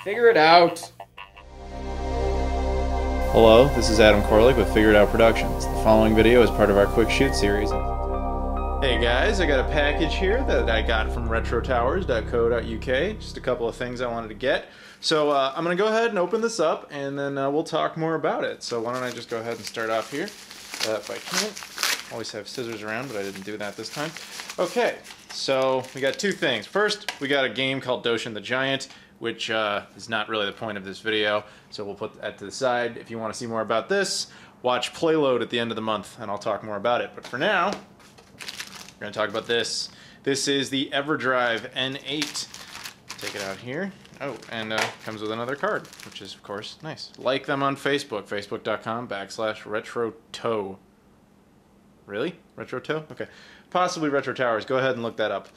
Figure it out. Hello, this is Adam Koralik with FigureItOut Productions. The following video is part of our Quick Shoot series. Hey guys, I got a package here that I got from retrotowers.co.uk. Just a couple of things I wanted to get. So I'm going to go ahead and open this up, and then we'll talk more about it. So why don't I just go ahead and start off here, if I can. Always have scissors around, but I didn't do that this time. Okay, so we got two things. First, we got a game called Doshin the Giant, which is not really the point of this video, so we'll put that to the side. If you want to see more about this, watch Playload at the end of the month, and I'll talk more about it. But for now, we're going to talk about this. This is the Everdrive N8. Take it out here. Oh, and comes with another card, which is, of course, nice. Like them on Facebook, facebook.com/retrotow. Really? RetroTow? Okay. Possibly Retro Towers. Go ahead and look that up.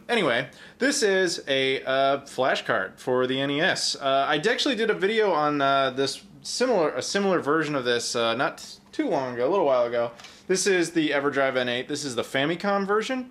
Anyway, this is a flashcard for the NES. I actually did a video on a similar version of this not too long ago, a little while ago. This is the Everdrive N8. This is the Famicom version.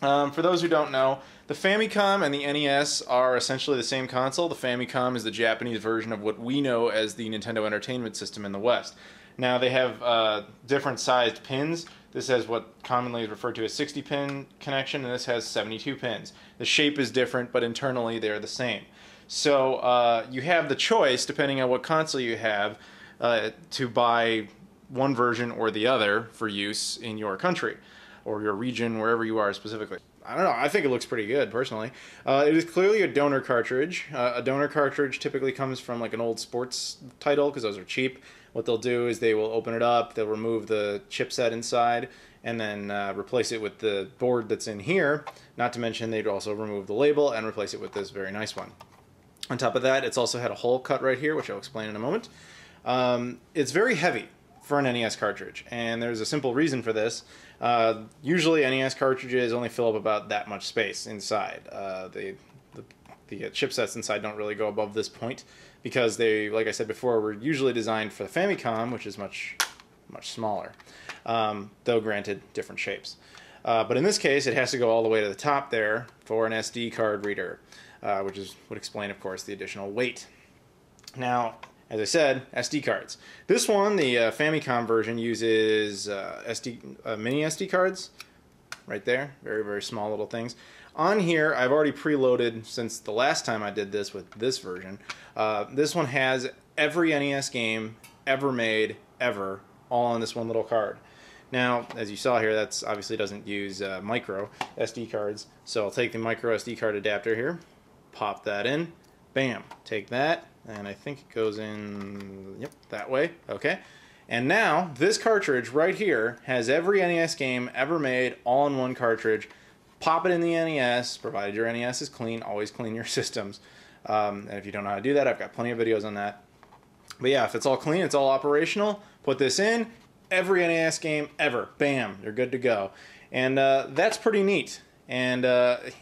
For those who don't know, the Famicom and the NES are essentially the same console. The Famicom is the Japanese version of what we know as the Nintendo Entertainment System in the West. Now they have different sized pins. This has what commonly is referred to as 60-pin connection, and this has 72 pins. The shape is different, but internally they're the same. So you have the choice, depending on what console you have, to buy one version or the other for use in your country or your region, wherever you are specifically. I don't know, I think it looks pretty good, personally. It is clearly a donor cartridge. A donor cartridge typically comes from like an old sports title, because those are cheap. What they'll do is they will open it up, they'll remove the chipset inside, and then replace it with the board that's in here. Not to mention they'd also remove the label and replace it with this very nice one. On top of that, it's also had a hole cut right here, which I'll explain in a moment. It's very heavy for an NES cartridge, and there's a simple reason for this. Usually NES cartridges only fill up about that much space inside. The chipsets inside don't really go above this point because they, like I said before, were usually designed for the Famicom, which is much smaller, though granted different shapes. But in this case, it has to go all the way to the top there for an SD card reader, which would explain, of course, the additional weight. Now, as I said, SD cards. This one, the Famicom version, uses mini SD cards right there. Very, very small little things. On here, I've already preloaded, since the last time I did this with this version, this one has every NES game ever made, ever, all on this one little card. Now, as you saw here, that's obviously doesn't use micro SD cards, so I'll take the micro SD card adapter here, pop that in, bam, take that, and I think it goes in, yep, that way, okay. And now, this cartridge right here has every NES game ever made all in one cartridge. Pop it in the NES, provided your NES is clean. Always clean your systems. And if you don't know how to do that, I've got plenty of videos on that. But yeah, if it's all clean, it's all operational, put this in, every NES game ever, bam, you're good to go. And that's pretty neat. And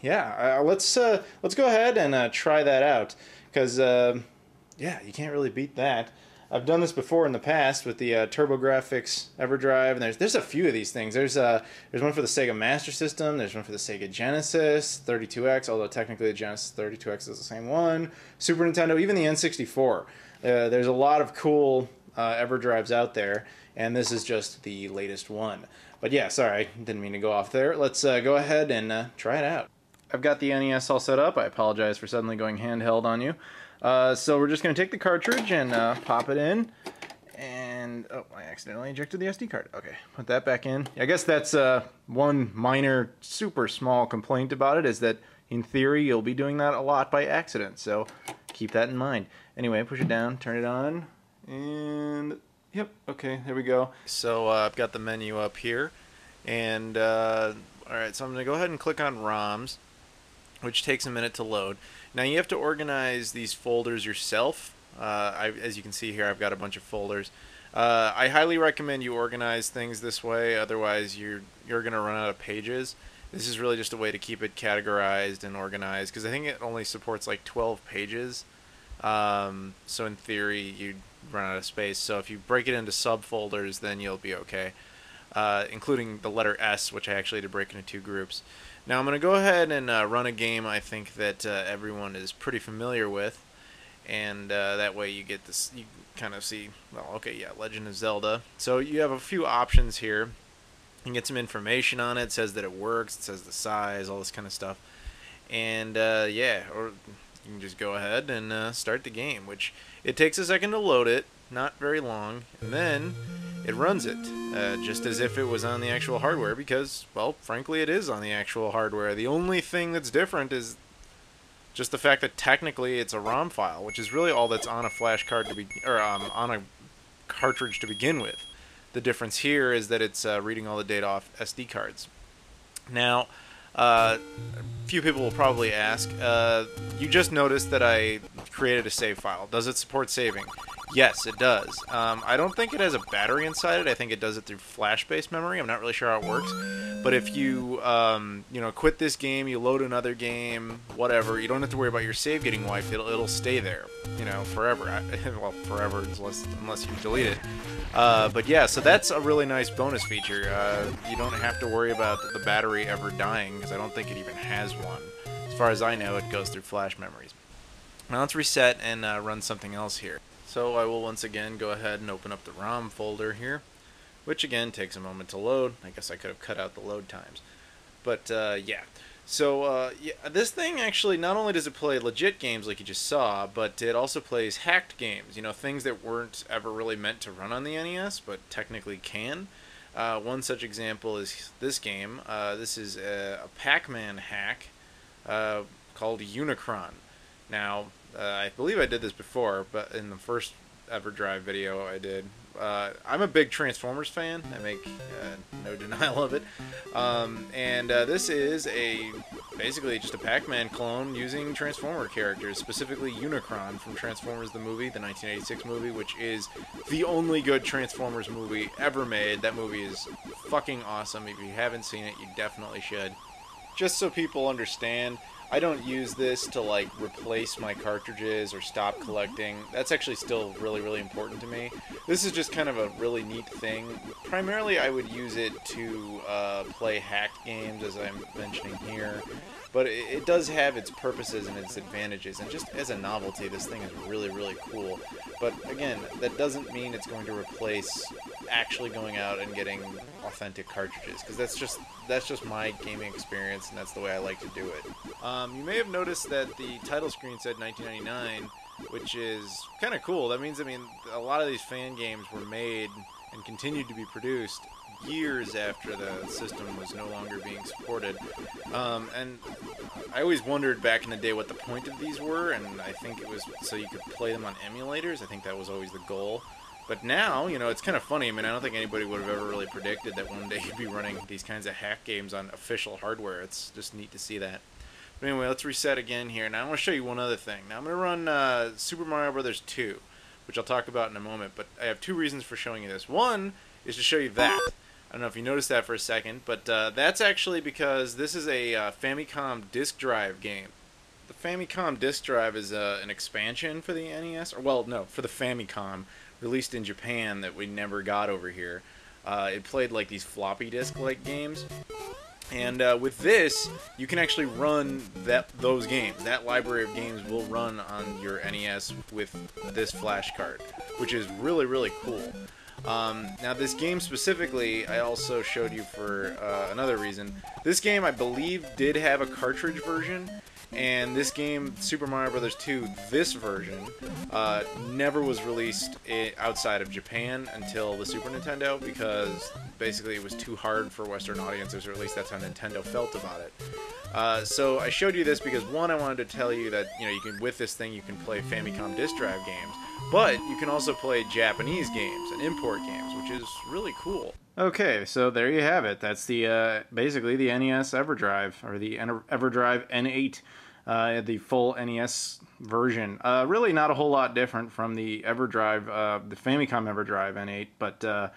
yeah, let's go ahead and try that out, because yeah, you can't really beat that. I've done this before in the past with the TurboGrafx Everdrive, and there's a few of these things. There's one for the Sega Master System, there's one for the Sega Genesis 32X, although technically the Genesis 32X is the same one, Super Nintendo, even the N64. There's a lot of cool Everdrives out there, and this is just the latest one. But yeah, sorry, didn't mean to go off there. Let's go ahead and try it out. I've got the NES all set up. I apologize for suddenly going handheld on you. So we're just going to take the cartridge and pop it in, and oh, I accidentally ejected the SD card. Okay, put that back in. I guess that's one minor, super small complaint about it, is that in theory you'll be doing that a lot by accident, so keep that in mind. Anyway, push it down, turn it on, and yep, okay, there we go. So I've got the menu up here, and alright, so I'm going to go ahead and click on ROMs, which takes a minute to load. Now you have to organize these folders yourself. As you can see here, I've got a bunch of folders. I highly recommend you organize things this way, otherwise you're going to run out of pages. This is really just a way to keep it categorized and organized, because I think it only supports like 12 pages. So in theory, you'd run out of space. So if you break it into subfolders, then you'll be okay. Including the letter S, which I actually had to break into 2 groups. Now I'm going to go ahead and run a game I think that everyone is pretty familiar with. and that way you get this, you kind of see, well, okay, yeah, Legend of Zelda. So you have a few options here. You can get some information on it. It says that it works, it says the size, all this kind of stuff. And yeah, or you can just go ahead and start the game, which it takes a second to load it, not very long, and then it runs it, just as if it was on the actual hardware, because, well, frankly, it is on the actual hardware. The only thing that's different is just the fact that technically it's a ROM file, which is really all that's on a flash card to be, or on a cartridge to begin with. The difference here is that it's reading all the data off SD cards. Now, a few people will probably ask, you just noticed that I created a save file. Does it support saving? Yes, it does. I don't think it has a battery inside it. I think it does it through flash-based memory. I'm not really sure how it works. But if you, you know, quit this game, you load another game, whatever, you don't have to worry about your save getting wiped. It'll stay there, you know, forever. Well, forever unless you delete it. But yeah, so that's a really nice bonus feature. You don't have to worry about the battery ever dying, because I don't think it even has one. As far as I know, it goes through flash memories. Now let's reset and run something else here. So I will once again go ahead and open up the ROM folder here, which again takes a moment to load. I guess I could have cut out the load times. But yeah. So yeah, this thing actually, not only does it play legit games like you just saw, but it also plays hacked games. You know, things that weren't ever really meant to run on the NES, but technically can. One such example is this game. This is a Pac-Man hack called Unicron. Now, I believe I did this before, but in the first Everdrive video I did. I'm a big Transformers fan. I make no denial of it. And this is basically just a Pac-Man clone using Transformer characters, specifically Unicron from Transformers the movie, the 1986 movie, which is the only good Transformers movie ever made. That movie is fucking awesome. If you haven't seen it, you definitely should. Just so people understand, I don't use this to, like, replace my cartridges or stop collecting. That's actually still really, really important to me. This is just kind of a really neat thing. Primarily, I would use it to play hacked games, as I'm mentioning here. But it does have its purposes and its advantages, and just as a novelty, this thing is really, really cool. But again, that doesn't mean it's going to replace actually going out and getting authentic cartridges, because that's just my gaming experience, and that's the way I like to do it. You may have noticed that the title screen said 1999, which is kind of cool. That means, a lot of these fan games were made and continued to be produced years after the system was no longer being supported. And I always wondered back in the day what the point of these were, and I think it was so you could play them on emulators. I think that was always the goal. But now, you know, it's kind of funny. I don't think anybody would have ever really predicted that one day you'd be running these kinds of hack games on official hardware. It's just neat to see that. But anyway, let's reset again here. Now I want to show you one other thing. Now I'm going to run Super Mario Bros. 2, which I'll talk about in a moment. But I have two reasons for showing you this. One is to show you that. I don't know if you noticed that for a second, but that's actually because this is a Famicom disk drive game. The Famicom disk drive is an expansion for the NES, or well, no, for the Famicom, released in Japan that we never got over here. It played like these floppy disk-like games. And with this, you can actually run those games. That library of games will run on your NES with this flash card, which is really, really cool. Now this game specifically, I also showed you for another reason. This game, I believe, did have a cartridge version, and this game, Super Mario Bros. 2, this version, never was released outside of Japan until the Super Nintendo, because basically it was too hard for Western audiences, or at least that's how Nintendo felt about it. So I showed you this because, one, I wanted to tell you that, you know, you can, with this thing, you can play Famicom disk drive games, but you can also play Japanese games and import games, which is really cool. Okay, so there you have it. That's the basically the NES Everdrive, or the Everdrive N8, the full NES version. Really not a whole lot different from the Everdrive, the Famicom Everdrive N8, but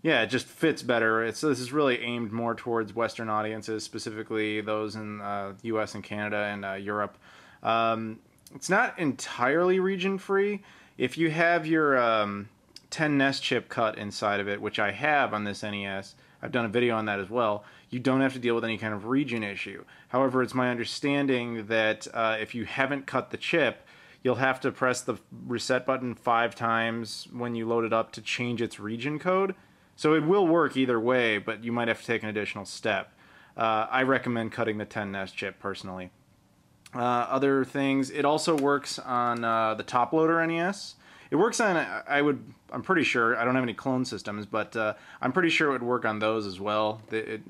yeah, it just fits better. So this is really aimed more towards Western audiences, specifically those in US and Canada and Europe. It's not entirely region-free. If you have your 10 NES chip cut inside of it, which I have on this NES, I've done a video on that as well, you don't have to deal with any kind of region issue. However, it's my understanding that if you haven't cut the chip, you'll have to press the reset button 5 times when you load it up to change its region code. So it will work either way, but you might have to take an additional step. I recommend cutting the 10 NES chip personally. Other things, it also works on the top loader NES. It works on, I'm pretty sure, I don't have any clone systems, but I'm pretty sure it would work on those as well.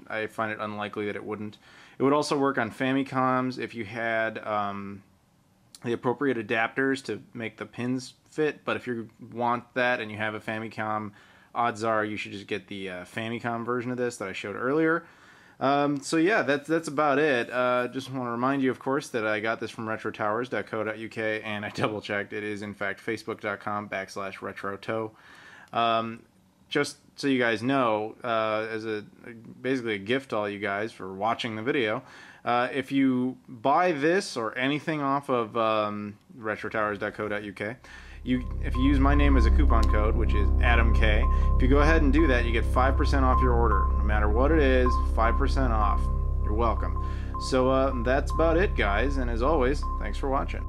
I find it unlikely that it wouldn't. It would also work on Famicoms if you had the appropriate adapters to make the pins fit, but if you want that and you have a Famicom, odds are you should just get the Famicom version of this that I showed earlier. So yeah, that's about it. Just want to remind you, of course, that I got this from retrotowers.co.uk, and I double-checked. It is, in fact, facebook.com/retrotow. Just so you guys know, as basically a gift to all you guys for watching the video, if you buy this or anything off of retrotowers.co.uk, if you use my name as a coupon code, which is AdamK, if you go ahead and do that, you get 5% off your order. No matter what it is, 5% off. You're welcome. So that's about it, guys, and as always, thanks for watching.